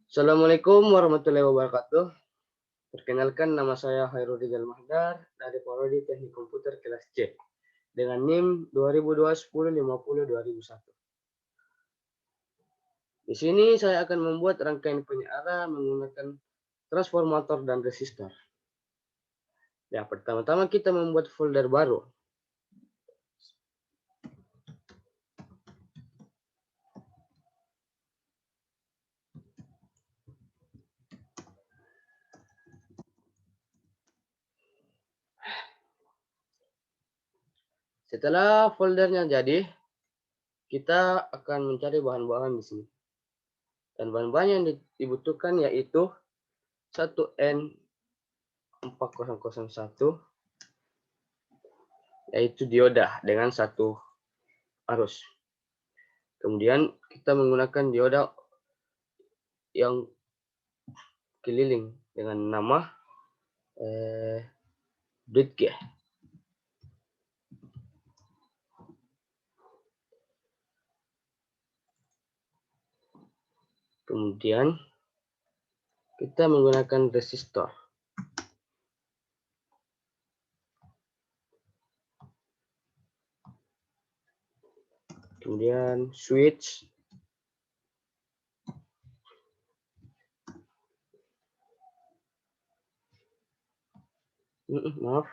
Assalamualaikum warahmatullahi wabarakatuh. Perkenalkan, nama saya Hairul Rizal Mahdar dari Prodi Teknik Komputer kelas C dengan NIM 200210502001. Di sini saya akan membuat rangkaian penyiaran menggunakan transformator dan resistor. Ya, pertama-tama kita membuat folder baru. Setelah foldernya jadi, kita akan mencari bahan-bahan di sini. Dan bahan-bahan yang dibutuhkan yaitu 1N4001, yaitu dioda dengan satu arus. Kemudian kita menggunakan dioda yang keliling dengan nama Bridge. Kemudian kita menggunakan resistor. Kemudian switch. Maaf.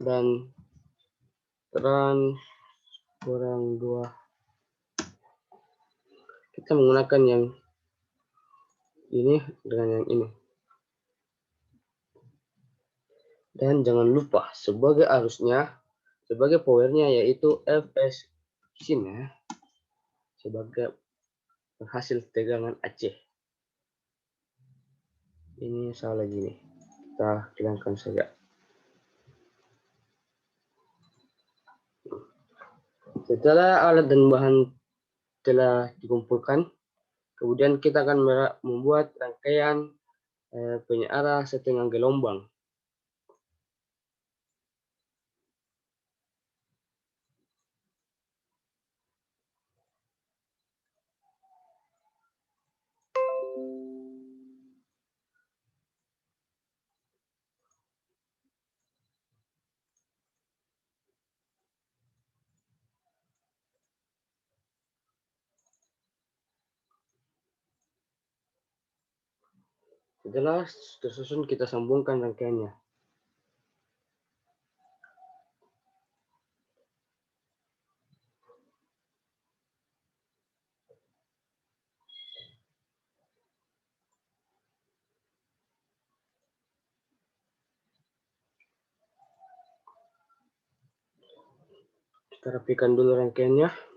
Dan trans kurang 2. Kita menggunakan yang ini dengan yang ini. Dan jangan lupa sebagai arusnya, sebagai powernya yaitu Fs sini ya, sebagai penghasil tegangan AC. Ini salah gini, kita hilangkan saja. Setelah alat dan bahan telah dikumpulkan, kemudian kita akan membuat rangkaian penyiaran setengah gelombang. Setelah tersusun, kita sambungkan rangkaiannya. Kita rapikan dulu rangkaiannya.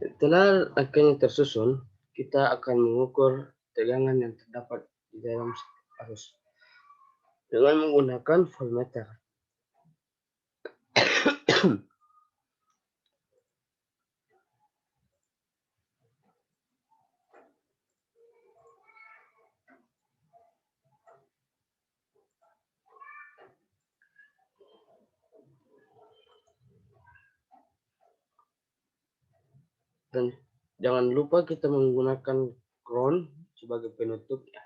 Setelah rangkaiannya tersusun, kita akan mengukur tegangan yang terdapat di dalam arus dengan menggunakan voltmeter. Dan jangan lupa kita menggunakan ground sebagai penutup ya.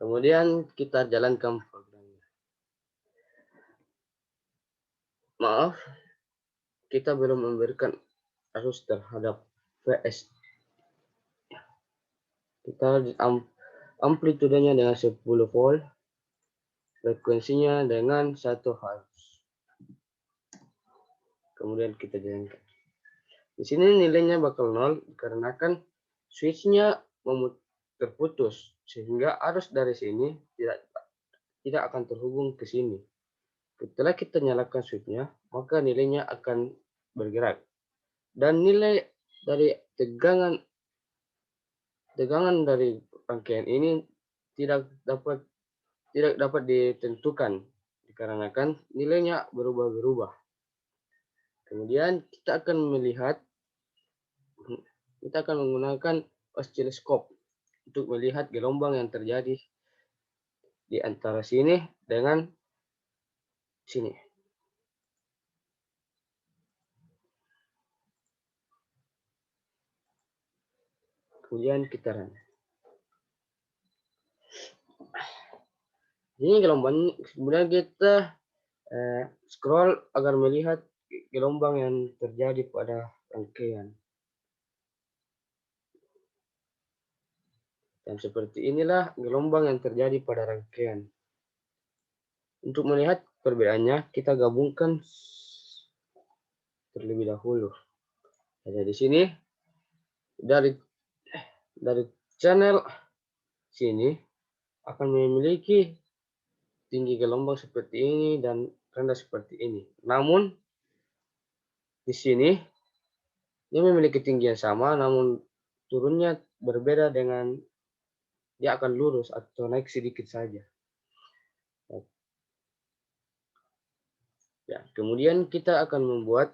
Kemudian kita jalankan programnya. Maaf, kita belum memberikan arus terhadap VS. Kita amplitudenya dengan 10 volt, frekuensinya dengan 1 Hz. Kemudian kita jalankan. Di sini nilainya bakal 0 dikarenakan switchnya terputus, sehingga arus dari sini tidak akan terhubung ke sini. Setelah kita nyalakan switchnya, maka nilainya akan bergerak. Dan nilai dari tegangan dari rangkaian ini tidak dapat ditentukan dikarenakan nilainya berubah-ubah. Kemudian kita akan menggunakan osiloskop untuk melihat gelombang yang terjadi di antara sini dengan sini. Kemudian kita run. Ini gelombang. Kemudian kita scroll agar melihat gelombang yang terjadi pada rangkaian. Dan seperti inilah gelombang yang terjadi pada rangkaian. Untuk melihat perbedaannya, kita gabungkan terlebih dahulu. Ada di sini dari channel sini akan memiliki tinggi gelombang seperti ini dan rendah seperti ini. Namun di sini dia memiliki tinggi yang sama, namun turunnya berbeda dengan dia akan lurus atau naik sedikit saja. Ya, kemudian kita akan membuat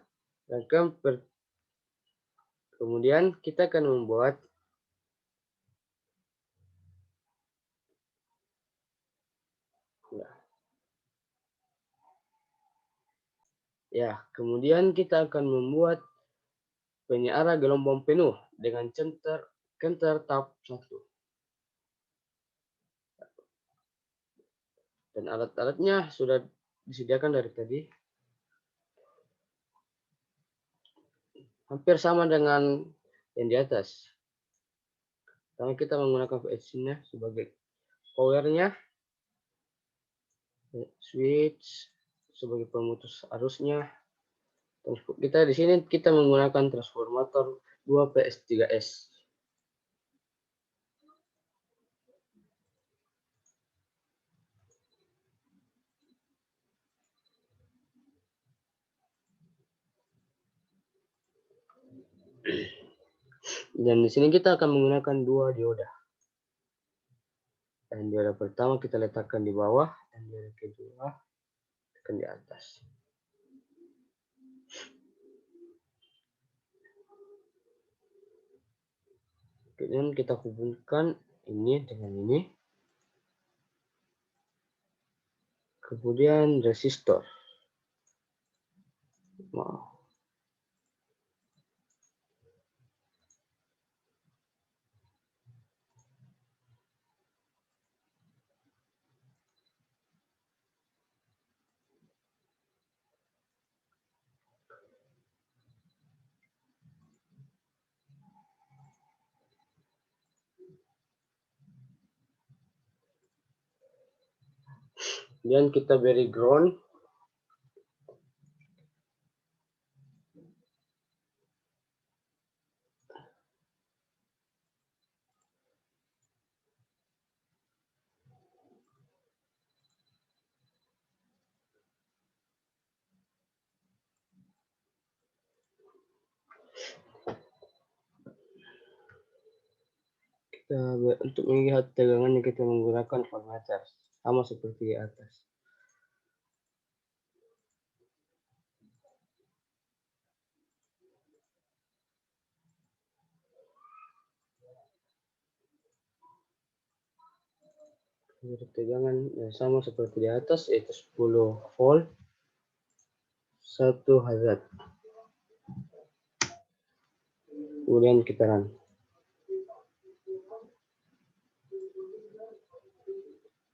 penyiaran gelombang penuh dengan center tahap 1. Dan alat-alatnya sudah disediakan dari tadi. Hampir sama dengan yang di atas. Karena kita menggunakan VS-nya sebagai powernya, switch sebagai pemutus arusnya. Kita di sini kita menggunakan transformator 2 PS3S. Dan di sini kita akan menggunakan 2 dioda. Dan dioda pertama kita letakkan di bawah, dan dioda kedua tekan di atas. Kemudian kita hubungkan ini dengan ini. Kemudian resistor. Kemudian kita beri ground. Untuk melihat tegangannya kita menggunakan voltmeter, sama seperti di atas. Tegangan yang sama seperti di atas, yaitu 10 volt 1 Hz. Kemudian kita run.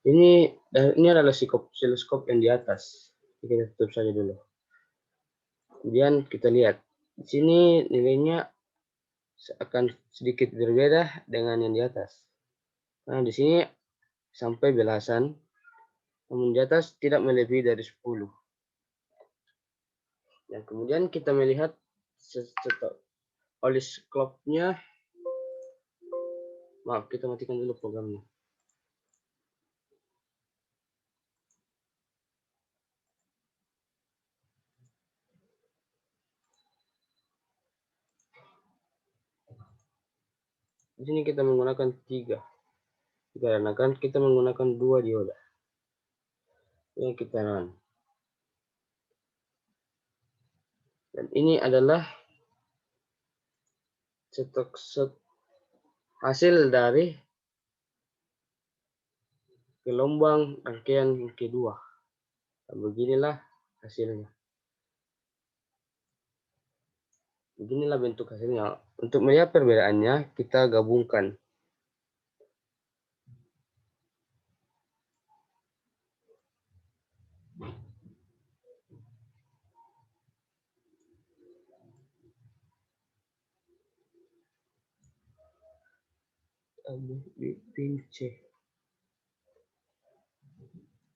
Ini adalah oscilloscope yang di atas. Kita tutup saja dulu. Kemudian kita lihat di sini nilainya akan sedikit berbeda dengan yang di atas. Nah, di sini sampai belasan, namun di atas tidak melebihi dari 10. Dan kemudian kita melihat oscilloscope-nya. Maaf, kita matikan dulu programnya. Di sini kita menggunakan 3. Dikarenakan kita menggunakan 2 dioda. Yang kita run. Dan ini adalah hasil dari gelombang rangkaian yang kedua. Dan beginilah hasilnya. Beginilah bentuk hasilnya. Untuk melihat perbedaannya, kita gabungkan. Pin C.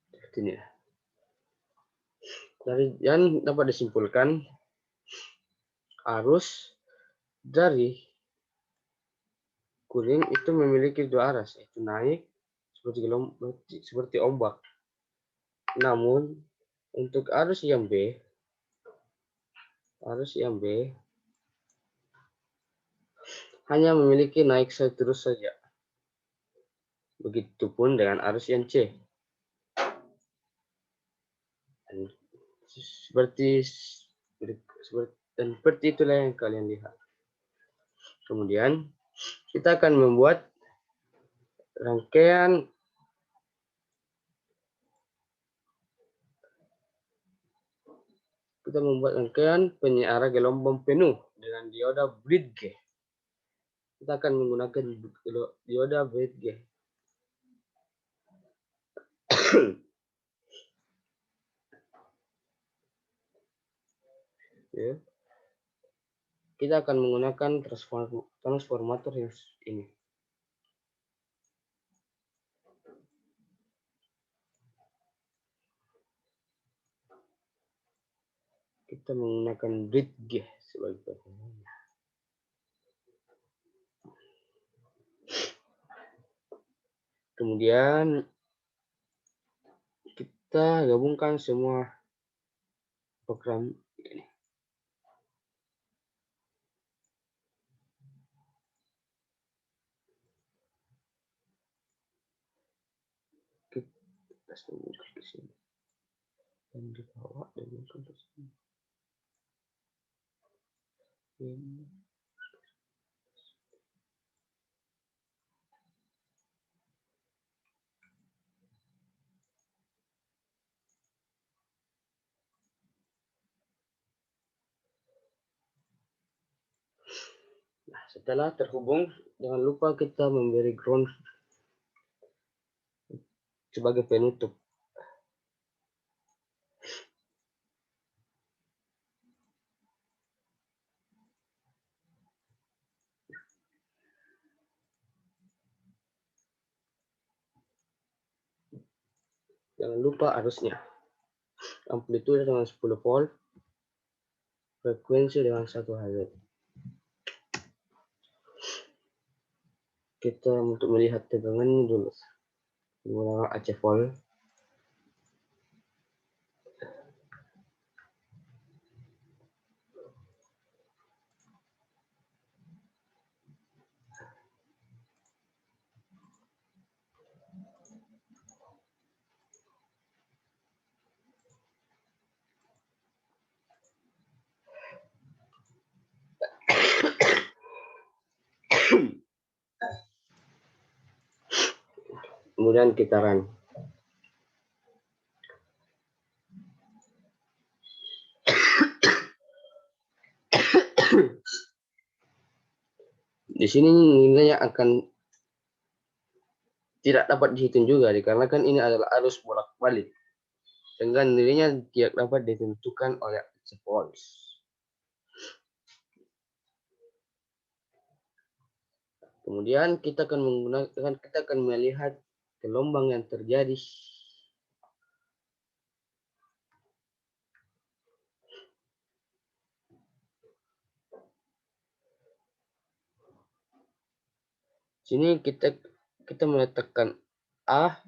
Seperti ini. Dari yang dapat disimpulkan, arus dari kuning itu memiliki 2 arah, yaitu naik seperti ombak. Namun untuk arus yang B hanya memiliki naik terus saja. Begitupun dengan arus yang C. Dan seperti itulah yang kalian lihat. Kemudian kita akan membuat rangkaian penyiaran gelombang penuh dengan dioda Bridge. Kita akan menggunakan dioda Bridge. Ya. Kita akan menggunakan transformator yang ini. Kita menggunakan Bridge sebagai bahannya. Kemudian kita gabungkan semua program ini. Kita sambungkan ke sini dan di bawah dan ke sini. Ini. Nah, setelah terhubung, jangan lupa kita memberi ground sebagai penutup. Jangan lupa arusnya. Amplitude dengan 10 volt, frekuensi dengan 1 Hz. Kita untuk melihat tegangannya dulu menggunakan AC volt. Kemudian kita run. Di sini nilainya akan tidak dapat dihitung juga dikarenakan ini adalah arus bolak-balik. Sehingga nilainya tidak dapat ditentukan oleh AC volt. Kemudian kita akan melihat gelombang yang terjadi. Sini kita meletakkan A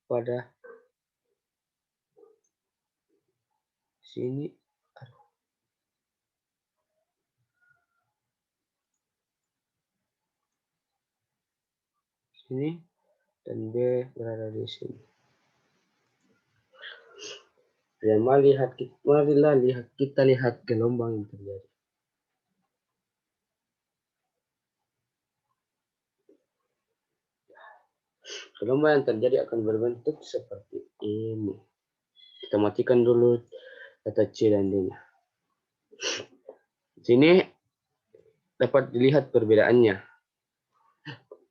pada sini. Sini dan B berada di sini. Dan marilah kita lihat gelombang yang terjadi. Gelombang yang terjadi akan berbentuk seperti ini. Kita matikan dulu data C dan D-nya. Sini dapat dilihat perbedaannya.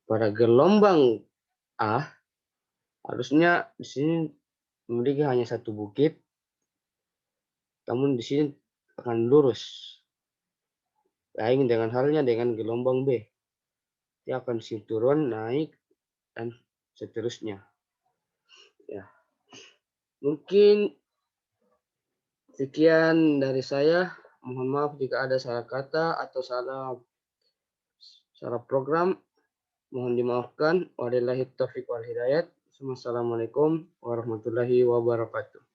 Pada gelombang A, harusnya di sini memiliki hanya satu bukit, namun di sini akan lurus. Lain dengan halnya dengan gelombang B. Dia akan turun, naik, dan seterusnya. Ya. Mungkin sekian dari saya. Mohon maaf jika ada salah kata atau salah program. Mohon dimaafkan. Wabillahi taufiq wal hidayat. Wassalamualaikum warahmatullahi wabarakatuh.